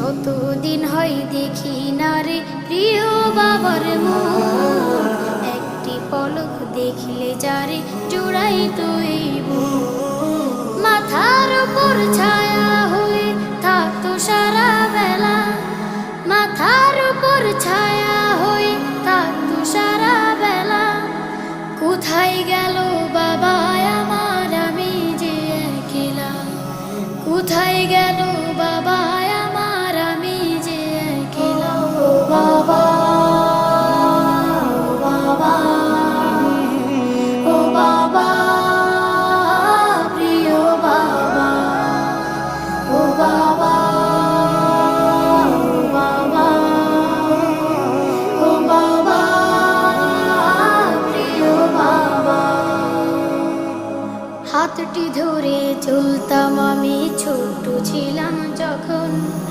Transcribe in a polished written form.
কতদিন হয় দেখি না রে প্রিয় বাবার মুখ, একটি পলক দেখলে যারে জোড়াই তুই মাথার উপর ছায়া হয়ে থাকতো সারা বেলা, মাথার উপর ছায়া হয়ে থাকতো সারা বেলা। কোথায় গেল বাবা আমার, আমি যে একলা, কোথায় গেল বাবা আমার, আমি যে একলা। ও বাবা, ও বাবা, ও বাবা, প্রিয় বাবা, ও বাবা, ও বাবা, ও বাবা, প্রিয় বাবা। হাতটি ধরে চলতাম আমি ছোট ছিলাম যখন,